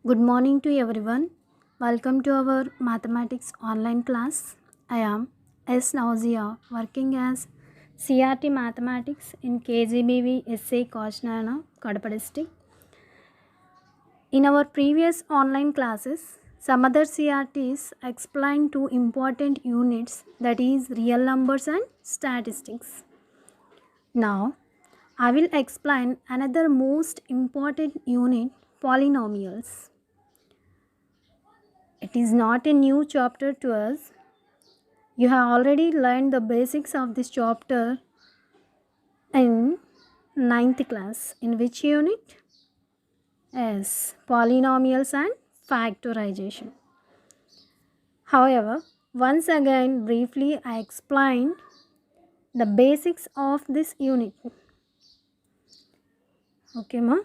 Good morning to everyone. Welcome to our mathematics online class. I am S. Nausea, working as CRT Mathematics in KGBV SA Koshnana, Kadapa district. In our previous online classes, some other CRTs explained two important units, that is real numbers and statistics. Now, I will explain another most important unit, polynomials. It is not a new chapter to us. You have already learned the basics of this chapter in ninth class. In which unit? Yes, polynomials and factorization. However, once again briefly I explained the basics of this unit. Okay, ma?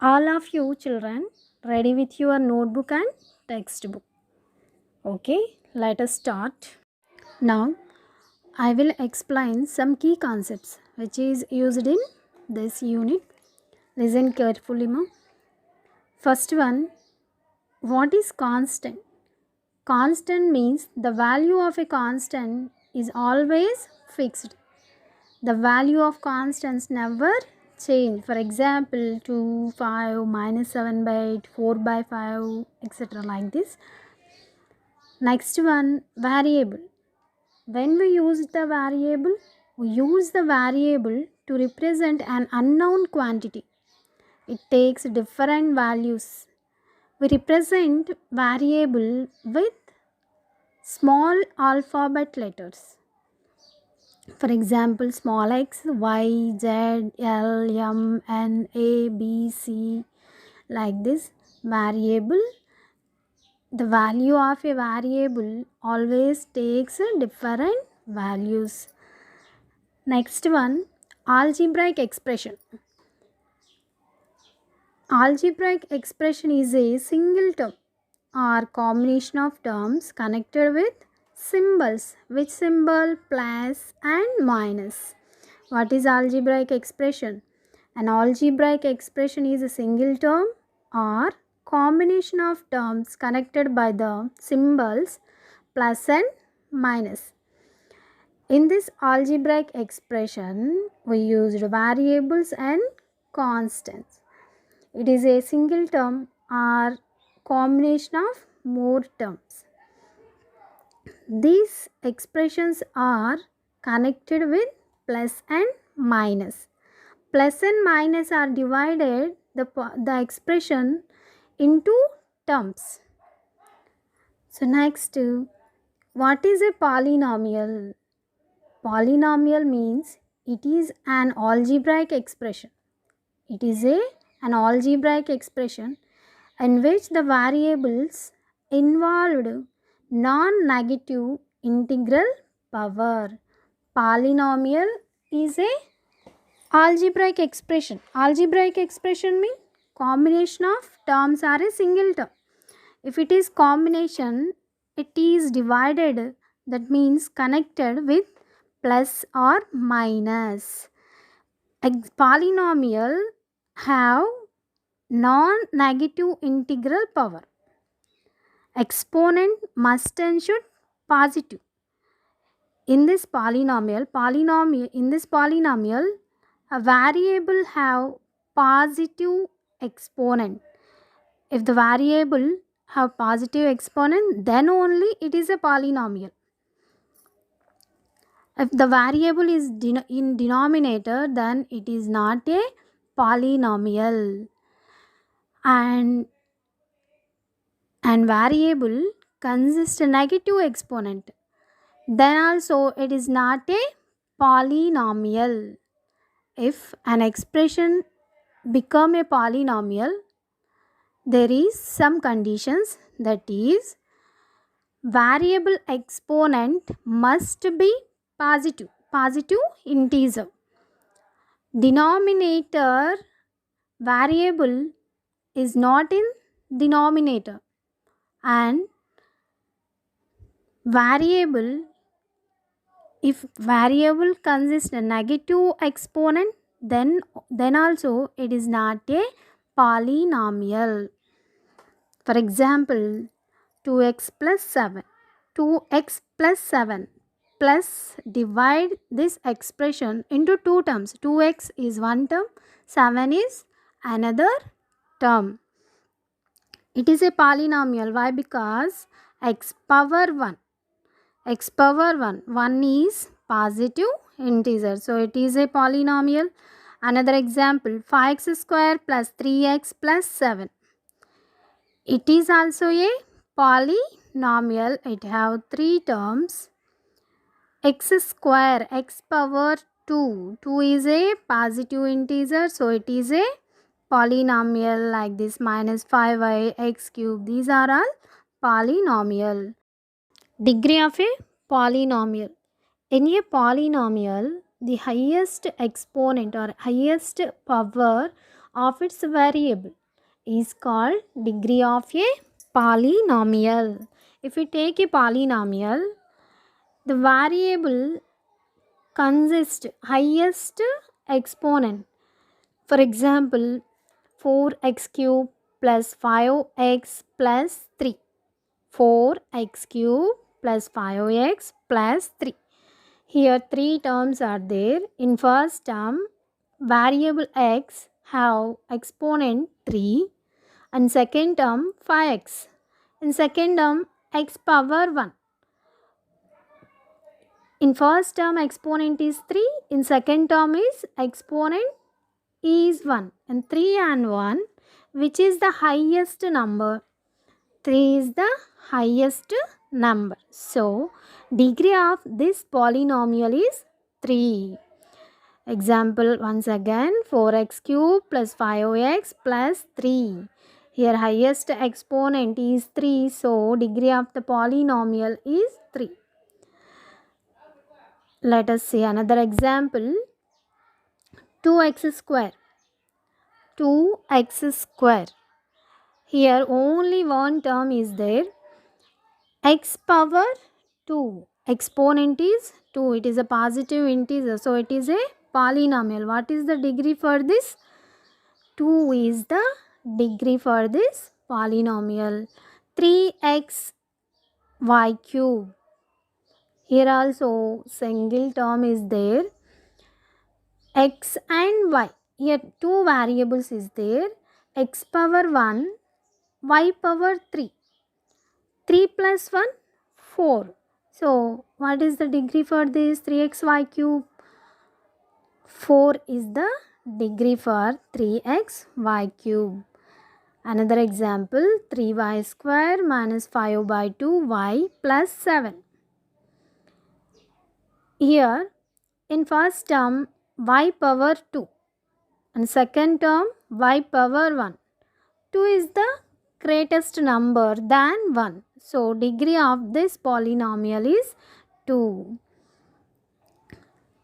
All of you children ready with your notebook and textbook. Okay, let us start. Now, I will explain some key concepts which is used in this unit. Listen carefully, ma. First one, what is constant? Constant means the value of a constant is always fixed. The value of constants never change. For example, 2, 5, minus 7 by 8, 4 by 5, etc. like this. Next one, variable. When we use the variable, we use the variable to represent an unknown quantity. It takes different values. We represent variable with small alphabet letters. For example, small x, y, z, l, m, n, a, b, c, like this. Variable. The value of a variable always takes different values. Next one, algebraic expression. Algebraic expression is a single term or combination of terms connected with symbols. Which symbol? Plus and minus. What is algebraic expression? An algebraic expression is a single term or combination of terms connected by the symbols plus and minus. In this algebraic expression, we used variables and constants. It is a single term or combination of more terms. These expressions are connected with plus and minus. Plus and minus are divided the expression into terms. So next, what is a polynomial? Polynomial means it is an algebraic expression. It is an algebraic expression in which the variables involved non-negative integral power. Polynomial is a algebraic expression. Algebraic expression means combination of terms are a single term. If it is combination, it is divided, that means connected with plus or minus. Polynomial have non-negative integral power. Exponent must and should positive. In this polynomial, a variable have positive exponent. If the variable have positive exponent, then only it is a polynomial. If the variable is in denominator, then it is not a polynomial. And variable consists a negative exponent, then also it is not a polynomial. If an expression become a polynomial, there is some conditions, that is variable exponent must be positive integer. Denominator variable is not in denominator, and variable, if variable consists a negative exponent, then also it is not a polynomial. For example, 2x plus 7. 2x plus 7 plus divide this expression into two terms. 2x is one term, 7 is another term. It is a polynomial. Why? Because x power 1. X power 1. 1 is positive integer. So it is a polynomial. Another example, 5x square plus 3x plus 7. It is also a polynomial. It have three terms. X square, x power 2. 2 is a positive integer. So it is a polynomial like this. Minus 5y x cube. These are all polynomial. Degree of a polynomial. In a polynomial, the highest exponent or highest power of its variable is called degree of a polynomial. If we take a polynomial, the variable consists highest exponent. For example, 4x cube plus 5x plus 3. 4x cube plus 5x plus 3. Here three terms are there. In first term, variable x have exponent 3 and second term 5x. In second term, x power 1. In first term, exponent is 3. In second term is exponent is 1. And 3 and 1, which is the highest number? 3 is the highest number. So, degree of this polynomial is 3. Example once again, 4x cube plus 5x plus 3. Here highest exponent is 3. So, degree of the polynomial is 3. Let us see another example. 2x square. 2x square. Here only one term is there. X power 2. Exponent is 2. It is a positive integer. So, it is a polynomial. What is the degree for this? 2 is the degree for this polynomial. 3x y cube. Here also single term is there. X and y. Here two variables is there. X power 1, y power 3. 3 plus 1, 4. So, what is the degree for this 3xy cube? 4 is the degree for 3xy cube. Another example, 3y square minus 5 by 2y plus 7. Here, in first term, y power 2 and second term, y power 1. 2 is the greatest number than 1. So, degree of this polynomial is 2.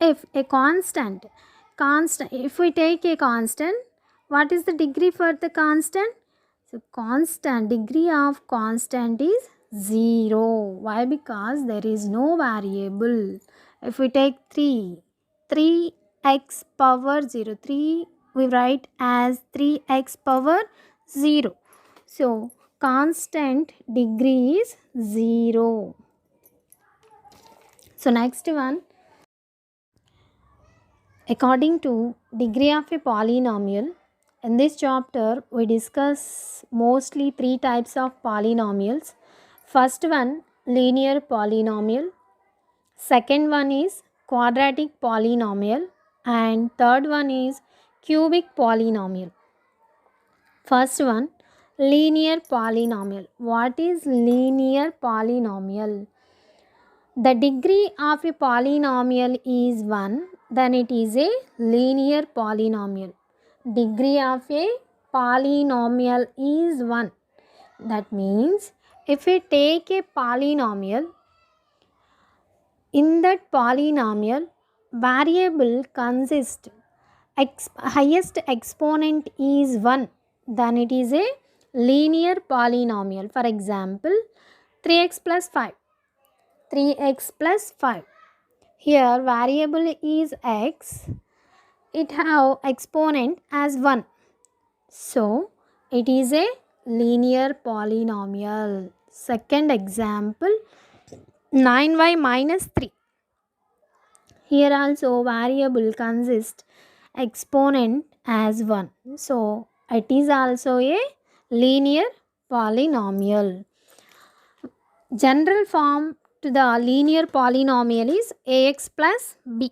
If a constant, if we take a constant, what is the degree for the constant? So, degree of constant is 0. Why? Because there is no variable. If we take 3x power 0, 3 we write as 3x power 0. So, constant degree is 0. So, next one. According to degree of a polynomial, in this chapter we discuss mostly three types of polynomials. First one, linear polynomial. Second one is quadratic polynomial. And third one is cubic polynomial. First one, linear polynomial. What is linear polynomial? The degree of a polynomial is 1, then it is a linear polynomial. Degree of a polynomial is 1. That means if we take a polynomial, in that polynomial, variable consists highest exponent is 1, then it is a linear polynomial. For example, 3x plus 5. 3x plus 5. Here variable is x. It have exponent as 1. So, it is a linear polynomial. Second example, 9y minus 3. Here also variable consists exponent as 1. So it is also a linear polynomial. General form to the linear polynomial is ax plus b.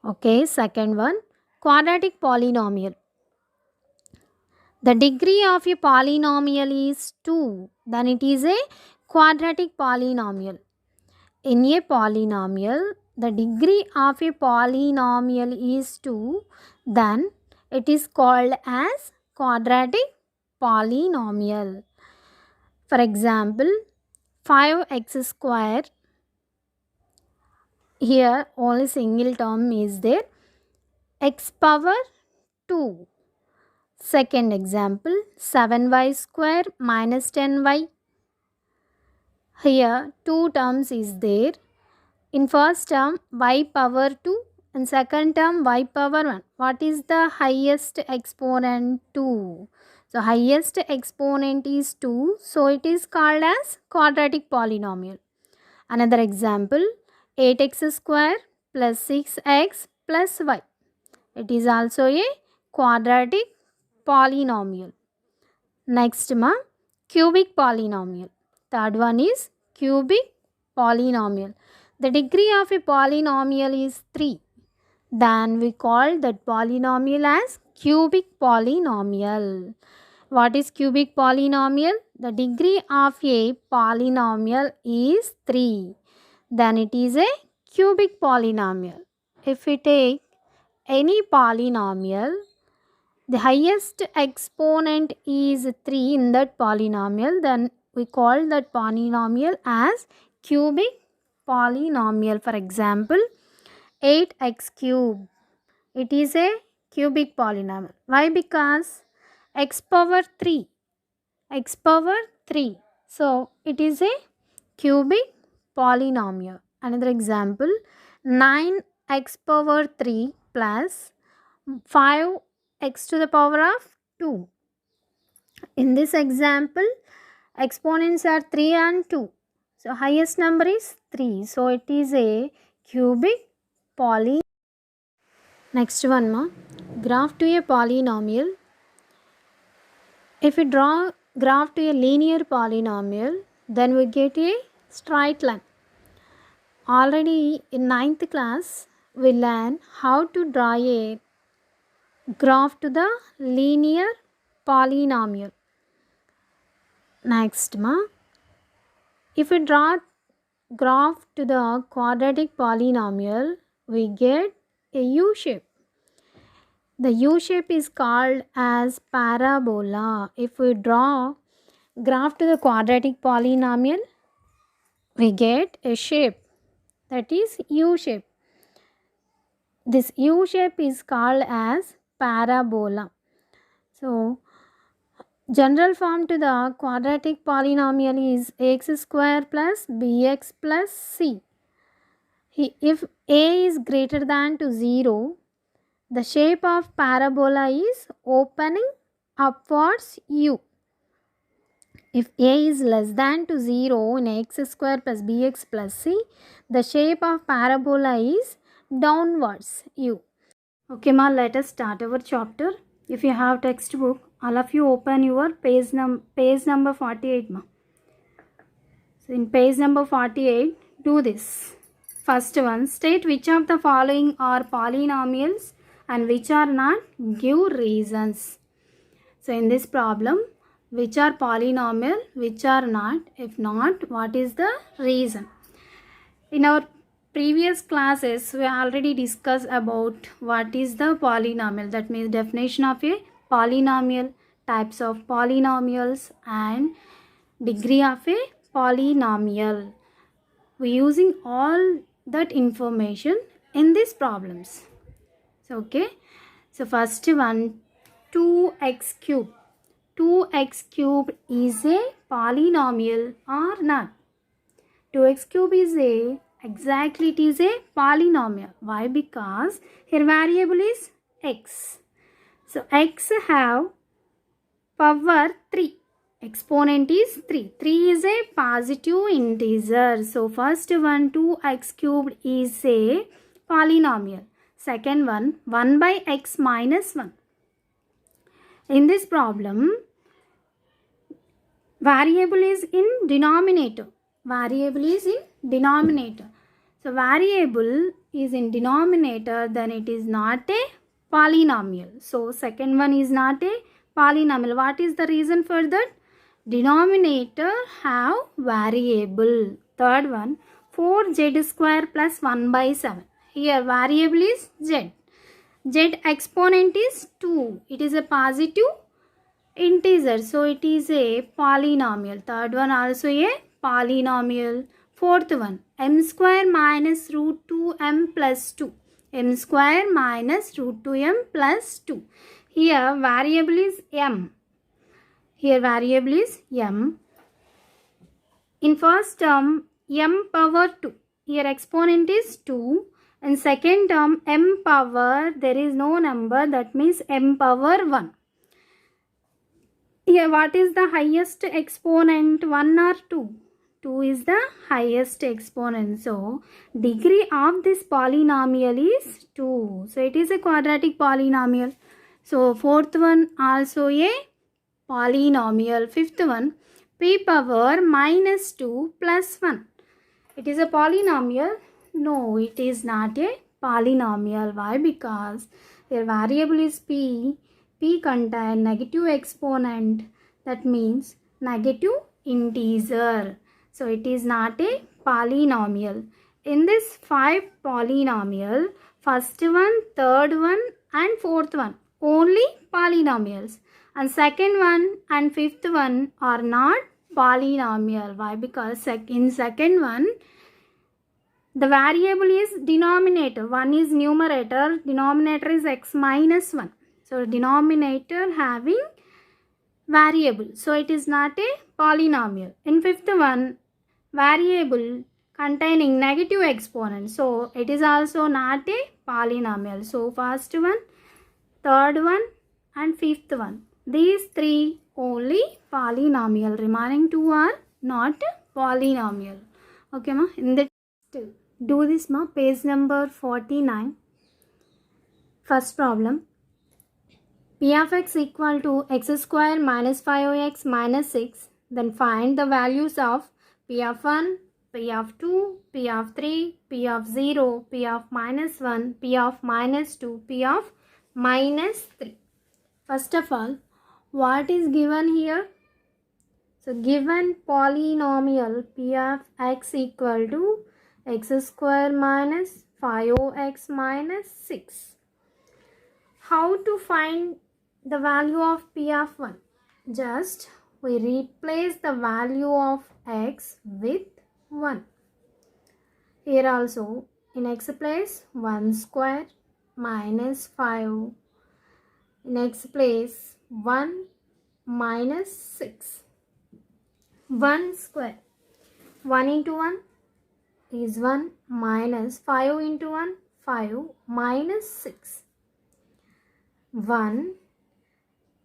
Okay, second one, quadratic polynomial. The degree of a polynomial is 2, then it is a quadratic polynomial. In a polynomial, the degree of a polynomial is 2, then it is called as quadratic polynomial. For example, 5x square, here only single term is there, x power 2. Second example, 7y square minus 10y. Here two terms is there. In first term y power 2 and second term y power 1. What is the highest exponent? 2. So highest exponent is 2. So it is called as quadratic polynomial. Another example, 8x square plus 6x plus y. It is also a quadratic polynomial. Next cubic polynomial. Third one is cubic polynomial. The degree of a polynomial is 3. Then we call that polynomial as cubic polynomial. What is cubic polynomial? The degree of a polynomial is 3. Then it is a cubic polynomial. If we take any polynomial, the highest exponent is 3 in that polynomial, then we call that polynomial as cubic polynomial. For example, 8x cube. It is a cubic polynomial. Why? Because x power 3. X power 3. So, it is a cubic polynomial. Another example, 9x power 3 plus 5x to the power of 2. In this example, exponents are 3 and 2. So, highest number is 3. So, it is a cubic polynomial. Next one, graph to a polynomial. If we draw graph to a linear polynomial, then we get a straight line. Already in 9th class, we learn how to draw a graph to the linear polynomial. Next, if we draw graph to the quadratic polynomial, we get a U shape. The U shape is called as parabola. If we draw graph to the quadratic polynomial, we get a shape, that is U shape. This U shape is called as parabola. So, general form to the quadratic polynomial is x square plus bx plus c. If a is greater than to 0, the shape of parabola is opening upwards u. If a is less than to 0 in x square plus bx plus c, the shape of parabola is downwards u. Okay ma, let us start our chapter. If you have textbook, all of you open your page number 48 ma. So in page number 48, do this. First one, state which of the following are polynomials and which are not, give reasons. So in this problem, which are polynomial, which are not, if not, what is the reason? In our previous classes, we already discussed about what is the polynomial, that means definition of a polynomial, types of polynomials and degree of a polynomial. We are using all that information in these problems. So, okay. So, first one, 2x cube. 2x cube is a polynomial or not? 2x cube is exactly it is a polynomial. Why? Because here variable is x. So, x have power 3. Exponent is 3. 3 is a positive integer. So first one 2x cubed is a polynomial. Second one 1 by x minus 1. In this problem, variable is in denominator. Variable is in denominator. So variable is in denominator, then it is not a polynomial. So second one is not a polynomial. What is the reason for that? Denominator have variable. Third one 4z square plus 1 by 7. Here variable is z. Z exponent is 2. It is a positive integer. So it is a polynomial. Third one also a polynomial. Fourth one m square minus root 2m plus 2. M square minus root 2m plus 2. Here variable is m. Here variable is m. In first term m power 2. Here exponent is 2. In second term m power, there is no number, that means m power 1. Here what is the highest exponent, 1 or 2? 2 is the highest exponent. So degree of this polynomial is 2. So it is a quadratic polynomial. So fourth one also a polynomial. Fifth one p power minus 2 plus 1. It is a polynomial? No, it is not a polynomial. Why? Because their variable is p. P contain negative exponent, that means negative integer. So it is not a polynomial. In this 5 polynomial, first one, third one and fourth one only polynomials, and second one and fifth one are not polynomial. Why? Because in second one the variable is denominator. One is numerator, denominator is x minus 1. So denominator having variable. So it is not a polynomial. In fifth one, variable containing negative exponent. So it is also not a polynomial. So first one, third one and fifth one. These three only polynomial. Remaining two are not polynomial. Okay ma? In the do this ma. Page number 49. First problem. P of x equal to x square minus 5x minus 6. Then find the values of P of 1, P of 2, P of 3, P of 0, P of minus 1, P of minus 2, P of minus 3. First of all, what is given here? So given polynomial P of x equal to x square minus 5x minus 6. How to find the value of P of 1? Just we replace the value of x with 1. Here also in x place 1 square minus 5. In x place 1 minus 6. 1 square. 1 into 1 is 1 minus 5 into 1, 5 minus 6. 1.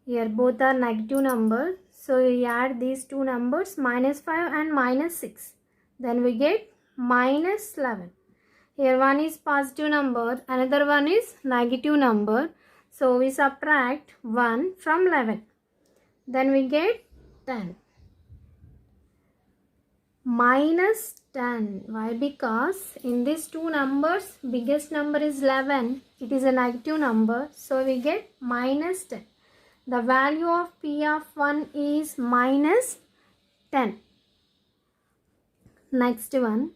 Here both are negative numbers. So we add these two numbers, minus 5 and minus 6. Then we get minus 11. Here one is positive number, another one is negative number. So we subtract 1 from 11. Then we get 10. Minus 10. Why? Because in these two numbers, biggest number is 11. It is a negative number. So we get minus 10. The value of P of 1 is minus 10. Next one.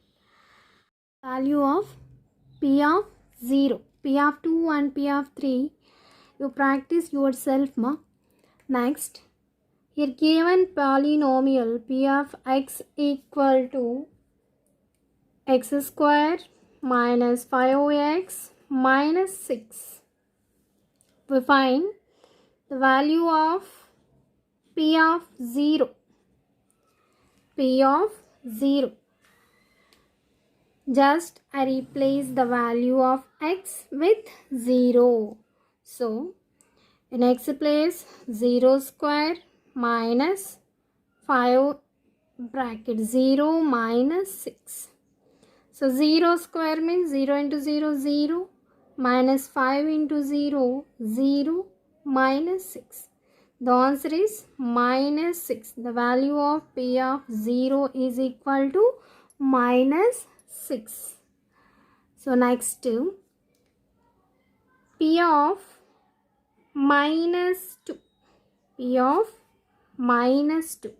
Value of P of 0. P of 2 and P of 3. You practice yourself ma. Next. Here given polynomial P of x equal to x square minus 5x minus 6. We find the value of P of 0. P of 0. Just I replace the value of x with 0. So in x place 0 square minus 5 bracket 0 minus 6. So 0 square means 0 into 0 0 minus 5 into 0 0 minus 6. The answer is minus 6. The value of P of 0 is equal to minus 6. So next P of minus 2. P of minus 2.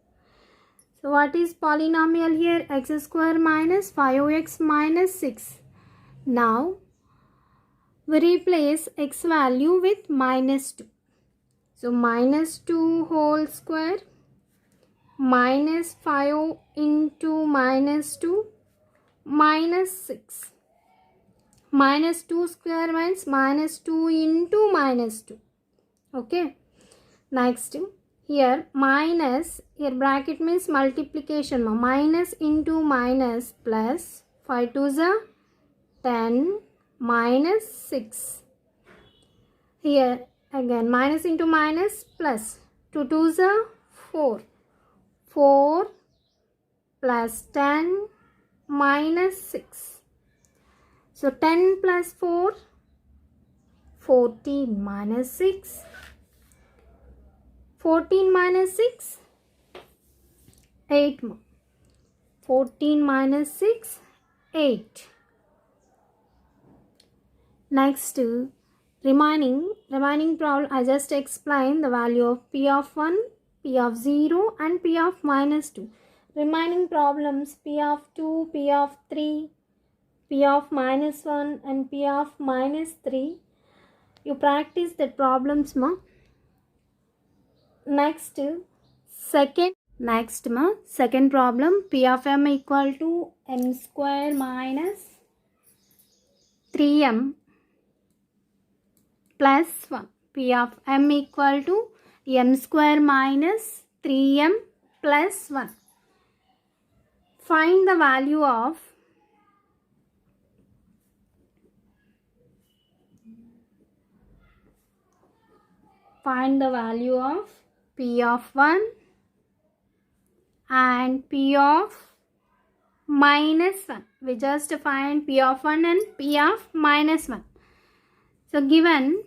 So what is polynomial here? X square minus 5x minus 6. Now we replace x value with minus 2. So minus 2 whole square minus 5 into minus 2 minus 6. Minus 2 square means minus 2 into minus 2. Okay. Next, here minus, here bracket means multiplication. Minus into minus plus 5 to the 10 minus 6. Here again minus into minus plus 2 to the 4. 4 plus 10 minus 6. So 10 plus 4, 14 minus 6. 14 minus 6, 8 more. 14 minus 6, 8. Next, remaining problem, I just explained the value of P of 1, P of 0 and P of minus 2. Remaining problems P of 2, P of 3, P of minus 1 and P of minus 3. You practice the problems ma. Next second problem, P of m equal to m square minus 3m plus 1. P of m equal to m square minus 3m plus 1. Find the value of P of 1 and P of minus 1. We just find P of 1 and P of minus 1. So given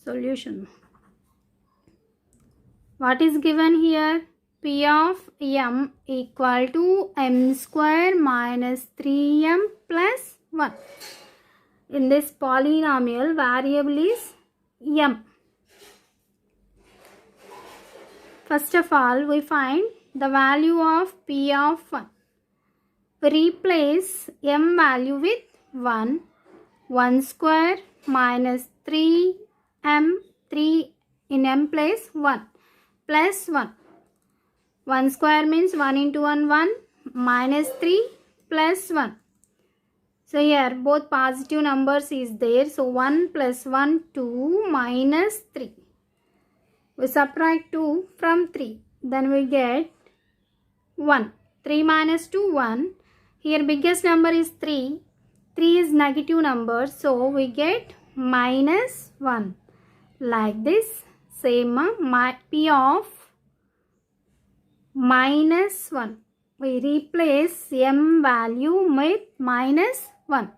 solution. What is given here? P of m equal to m square minus 3m plus 1. In this polynomial, variable is m. First of all, we find the value of P of 1. We replace m value with 1. 1 square minus 3m, 3 in m place 1 plus 1. 1 square means 1 into 1, 1 minus 3 plus 1. So here both positive numbers is there. So 1 plus 1, 2 minus 3. We subtract 2 from 3. Then we get 1. 3 minus 2, 1. Here biggest number is 3. 3 is negative number. So we get minus 1. Like this. Same P of minus 1. We replace m value with minus 1.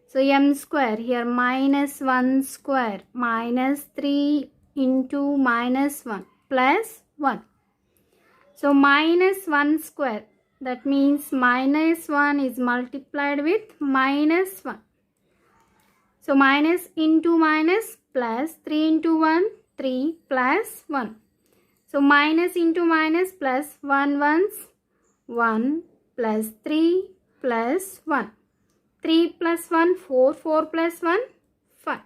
So m square here minus 1 square minus 3 into minus 1 plus 1. So minus 1 square, that means minus 1 is multiplied with minus 1. So minus into minus plus 3 into 1, 3 plus 1. So minus into minus plus 1 ones 1 plus 3 plus 1. 3 plus 1, 4, 4 plus 1, 5.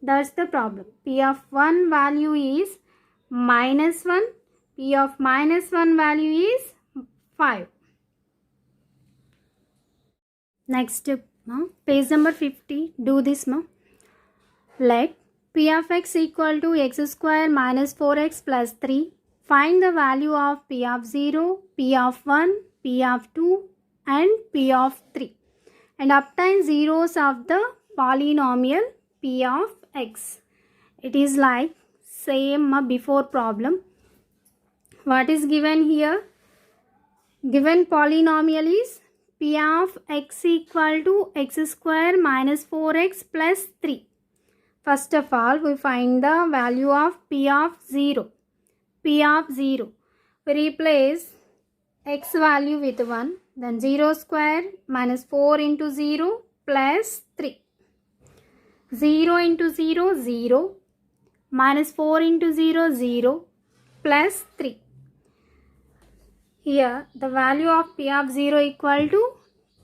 That's the problem. P of 1 value is minus 1. P of minus 1 value is 5. Next, page number 50. Do this. Let P of x equal to x square minus 4x plus 3. Find the value of P of 0, P of 1, P of 2 and P of 3. And obtain zeros of the polynomial P of x. It is like same before problem. What is given here? Given polynomial is p of x equal to x square minus 4x plus 3. First of all, we find the value of p of 0. P of 0. We replace x value with 1. Then 0 square minus 4 into 0 plus 3. 0 into 0, 0. Minus 4 into 0, 0. Plus 3. Here the value of p of 0 equal to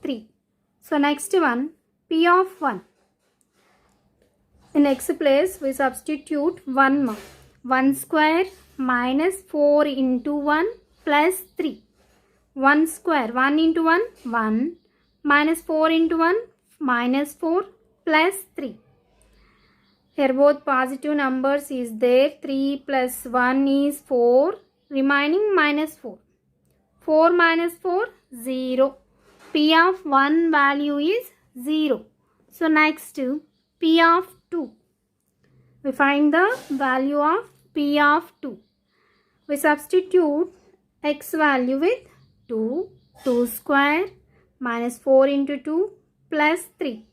3. So next one, p of 1. In x place we substitute 1 more. 1 square minus 4 into 1 plus 3. 1 square, 1 into 1, 1. Minus 4 into 1, minus 4 plus 3. Here both positive numbers is there. 3 plus 1 is 4. Remaining minus 4. 4 minus 4, 0. P of 1 value is 0. So next, P of 2. We find the value of P of 2. We substitute x value with 2. 2 square minus 4 into 2 plus 3.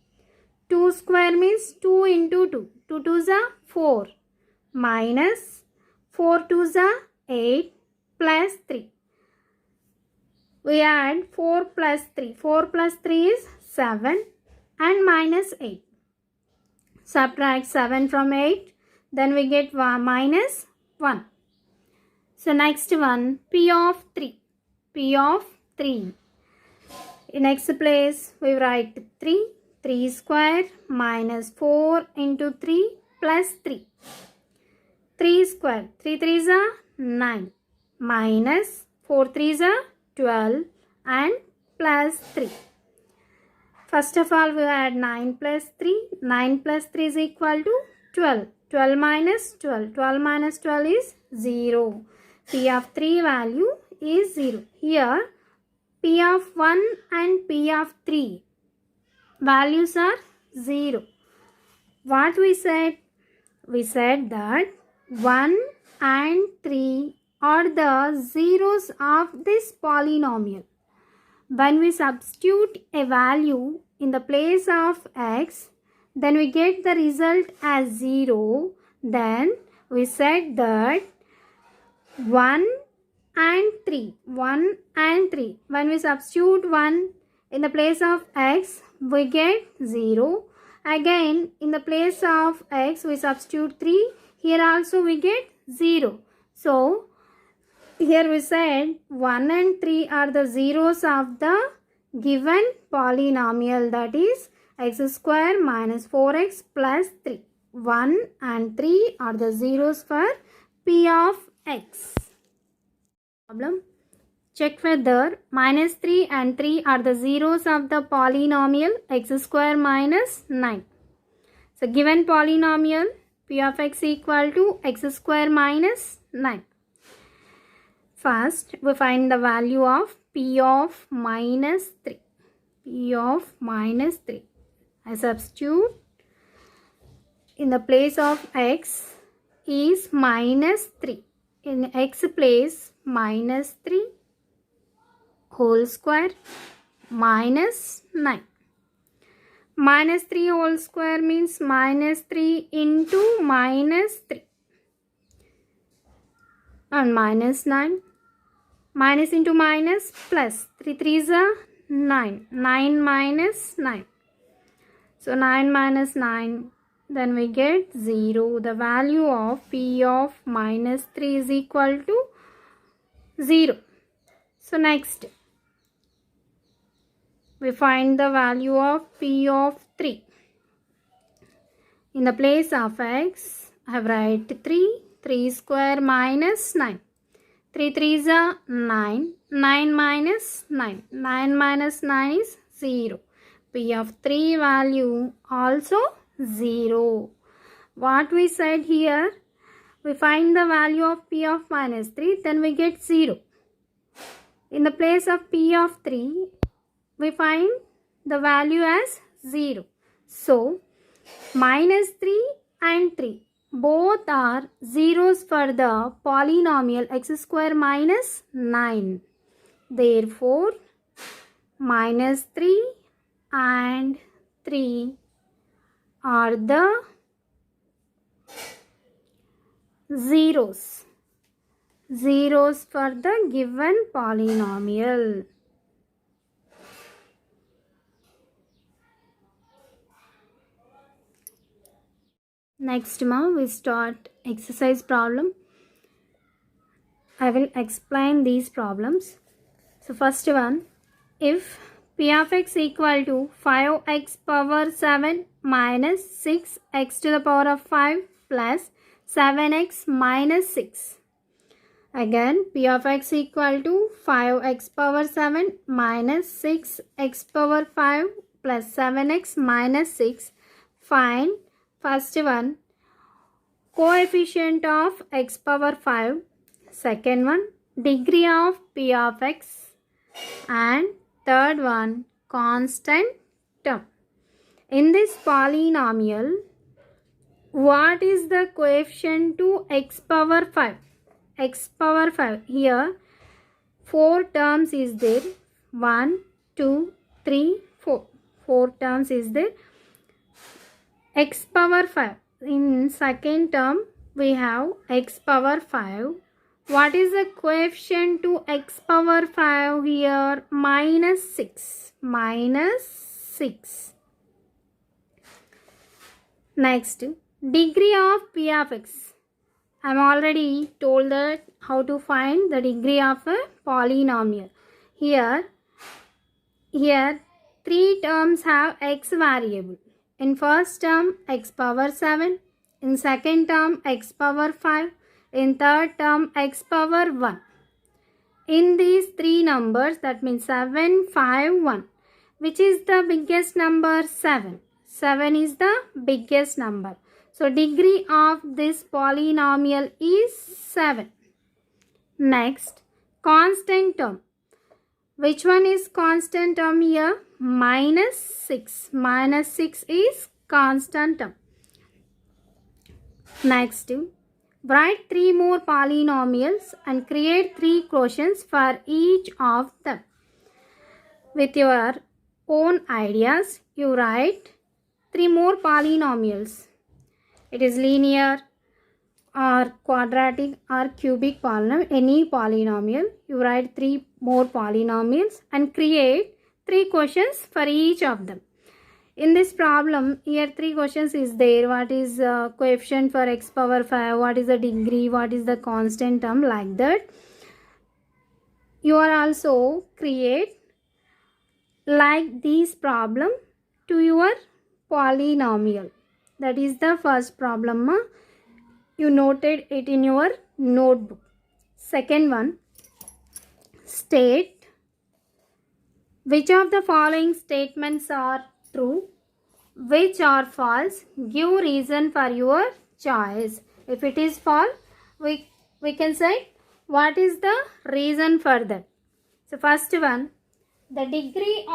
2 square means 2 into 2. 2 2s are 4 minus 4 2s are 8 plus 3. We add 4 plus 3. 4 plus 3 is 7 and minus 8. Subtract 7 from 8. Then we get minus 1. So next one, P of 3. P of 3. In next place we write 3. 3 square minus 4 into 3 plus 3. 3 square. 3 3s are 9. Minus 4 3s are 12 and plus 3. First of all, we add 9 plus 3. 9 plus 3 is equal to 12. 12 minus 12. 12 minus 12 is 0. P of 3 value is 0. Here, P of 1 and P of 3 values are 0. What we said? We said that 1 and 3 are the zeros of this polynomial. When we substitute a value in the place of x, then we get the result as 0. Then we said that 1 and 3. 1 and 3. When we substitute 1 in the place of x, we get 0. Again, in the place of x, we substitute 3. Here also we get 0. So, here we said 1 and 3 are the zeros of the given polynomial, that is x square minus 4x plus 3. 1 and 3 are the zeros for P of x. Problem. Check whether minus 3 and 3 are the zeros of the polynomial x square minus 9. So given polynomial P of x equal to x square minus 9. First, we find the value of P of minus 3. P of minus 3. I substitute in the place of x is minus 3. In x place, minus 3 whole square minus 9. Minus 3 whole square means minus 3 into minus 3. And minus 9. Minus into minus plus 3 3s are 9. 9 minus 9. So 9 minus 9. Then we get 0. The value of P of minus 3 is equal to 0. So next, we find the value of P of 3. In the place of x, I have write 3. 3 square minus 9. 3 3s are 9. 9 minus 9. 9 minus 9 is 0. P of 3 value also 0. What we said here? We find the value of P of minus 3. Then we get 0. In the place of P of 3, we find the value as 0. So, minus 3 and 3 both are zeros for the polynomial x square minus 9. Therefore, minus 3 and 3 are the zeros. Zeros for the given polynomial. Next we start exercise problem. I will explain these problems. So first one, if p of x equal to 5x power 7 minus 6x to the power of 5 plus 7x minus 6. Again, p of x equal to 5x power 7 minus 6x power 5 plus 7x minus 6. Find first one, coefficient of x power 5. Second one, degree of p of x. And third one, constant term. In this polynomial, what is the coefficient to x power 5? X power 5. Here 4 terms is there. 1, 2, 3, 4. 4 terms is there. X power 5. In second term we have x power 5. What is the coefficient to x power 5 here? Minus 6. Minus 6. Next, degree of p of x. I am already told that how to find the degree of a polynomial. Here 3 terms have x variable. In first term x power 7. In second term x power 5. In third term x power 1. In these 3 numbers, that means 7, 5, 1. Which is the biggest number? 7. 7 is the biggest number. So degree of this polynomial is 7. Next, constant term. Which one is constant term here? Minus 6. Minus 6 is constant term. Next, write 3 more polynomials and create 3 quotients for each of them. With your own ideas, you write 3 more polynomials. It is linear or quadratic or cubic polynomial, any polynomial. You write 3 more polynomials and create 3 quotients for each of them. In this problem, here 3 questions is there. What is coefficient for x power 5? What is the degree? What is the constant term? Like that. You are also create like this problem to your polynomial. That is the first problem. You noted it in your notebook. Second one, state which of the following statements are true, which are false. Give reason for your choice. If it is false, we can say what is the reason for that. So first one, the degree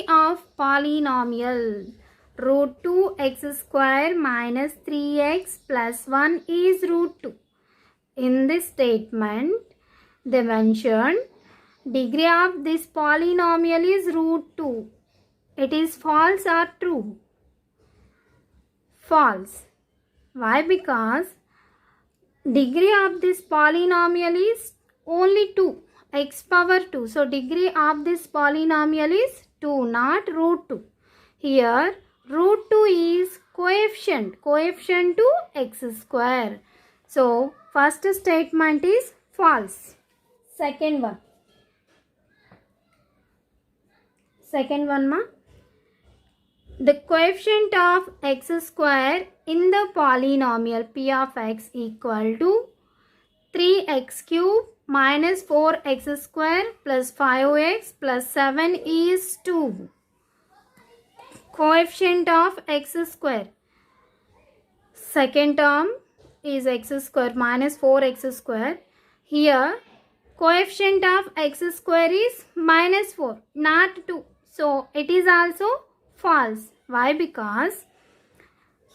of polynomial root 2x square minus 3x plus 1 is root 2. In this statement, they mentioned degree of this polynomial is root 2. It is false or true? False. Why? Because degree of this polynomial is only 2. X power 2. So degree of this polynomial is 2, not root 2. Here root 2 is coefficient to x square. So first statement is false. Second one the coefficient of x square in the polynomial p of x equal to 3x cube minus 4x square plus 5x plus 7 is 2. Coefficient of x square. Second term is x square minus 4x square. Here coefficient of x square is minus 4, not 2. So it is also false. Why? Because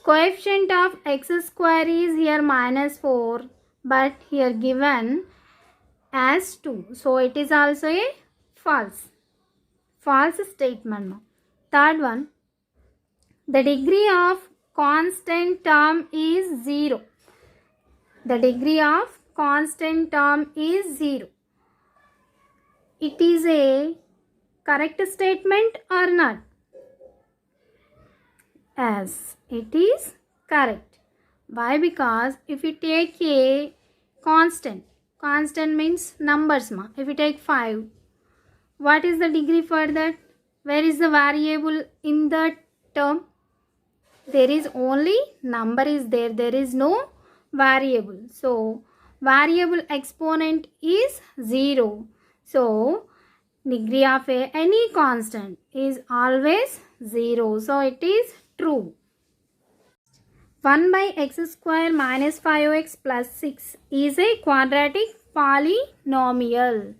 coefficient of x square is here minus 4, but here given as 2. So it is also a false statement. Third one, the degree of constant term is 0. The degree of constant term is 0. It is a correct statement or not? Yes, it is correct. Why? Because if you take a constant means numbers. If you take 5, what is the degree for that? Where is the variable in that term? There is only number is there. There is no variable. So, variable exponent is 0. So, degree of any constant is always 0. So, it is true. 1 by x square minus 5x plus 6 is a quadratic polynomial.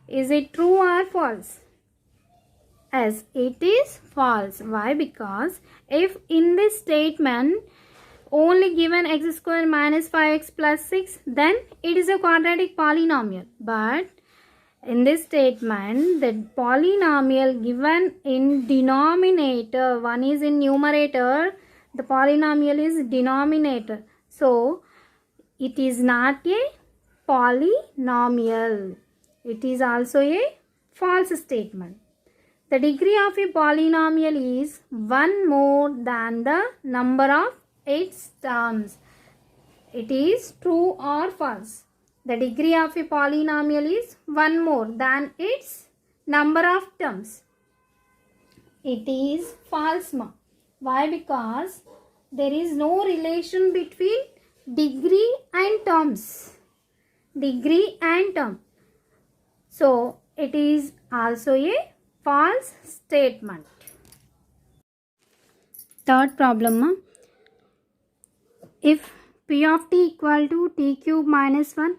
Is it true or false? Yes, it is false. Why? Because if in this statement only given x square minus 5x plus 6, then it is a quadratic polynomial. But in this statement, the polynomial given in denominator, one is in numerator, the polynomial is denominator. So, it is not a polynomial. It is also a false statement. The degree of a polynomial is 1 more than the number of its terms. It is true or false? The degree of a polynomial is 1 more than its number of terms. It is false. Why? Because there is no relation between degree and terms. Degree and term. So, it is also a false statement. Third problem. If p of t equal to t cube minus 1,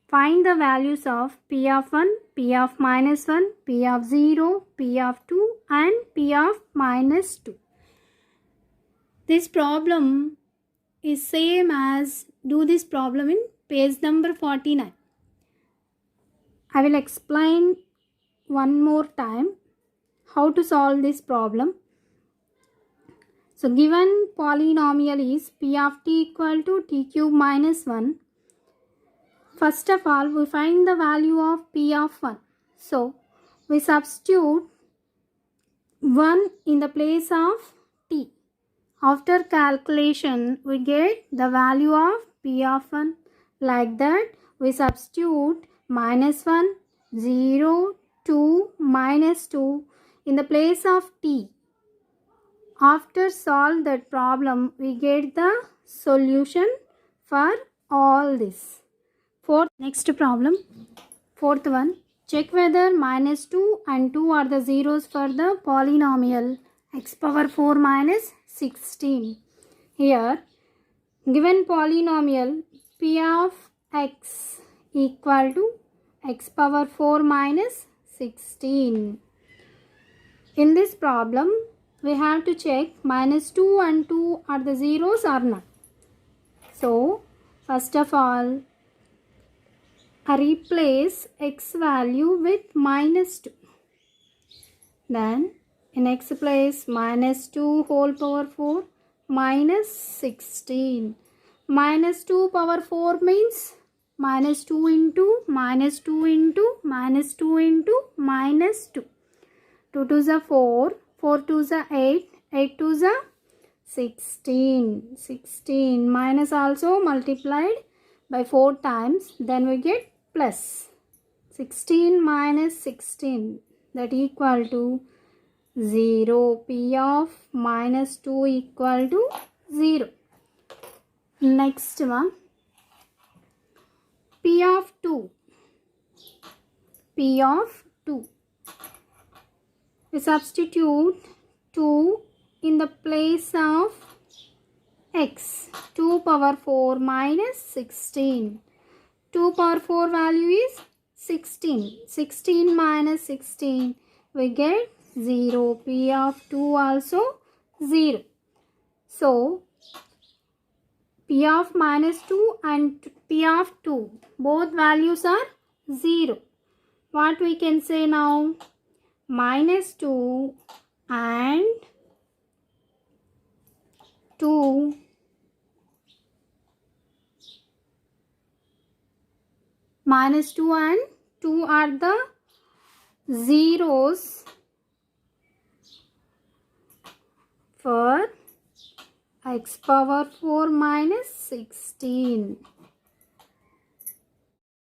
find the values of p of 1, p of minus 1, p of 0, p of 2 and p of minus 2. This problem is same as do this problem in page number 49. I will explain one more time how to solve this problem. So, given polynomial is p of t equal to t cube minus 1. First of all, we find the value of p of 1. So, we substitute 1 in the place of t. After calculation, we get the value of p of 1. Like that, we substitute minus 1, 0, 2, minus 2 in the place of t. After solve that problem, we get the solution for all this. Next problem, fourth one. Check whether minus 2 and 2 are the zeros for the polynomial x power 4 minus 16. Here, given polynomial p of x equal to x power 4 minus 16. In this problem, we have to check minus 2 and 2 are the zeros or not. So, first of all, I replace x value with minus 2. Then, in x place, minus 2 whole power 4 minus 16. Minus 2 power 4 means minus 2 into minus 2 into minus 2 into minus 2. 2 to the 4, 4 to the 8, 8 to the 16. 16 minus also multiplied by 4 times, then we get plus. 16 minus 16, that equal to 0. P of minus 2 equal to 0. Next one, P of 2. P of 2. We substitute 2 in the place of x. 2 power 4 minus 16. 2 power 4 value is 16. 16 minus 16, we get 0. P of 2 also 0. So P of minus 2 and P of 2, both values are 0. What we can say now? Minus 2 and 2 minus 2 and 2 are the zeros for x power 4 minus 16.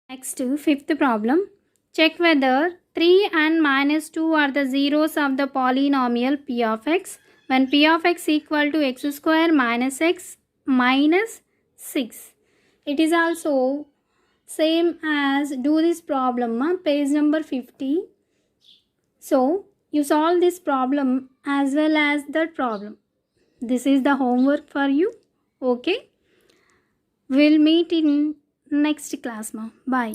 Next, fifth problem. Check whether 3 and minus 2 are the zeros of the polynomial p of x when p of x equal to x square minus x minus 6. It is also same as do this problem, page number 50. So you solve this problem as well as that problem. This is the homework for you. Okay, we'll meet in next class, ma. Bye.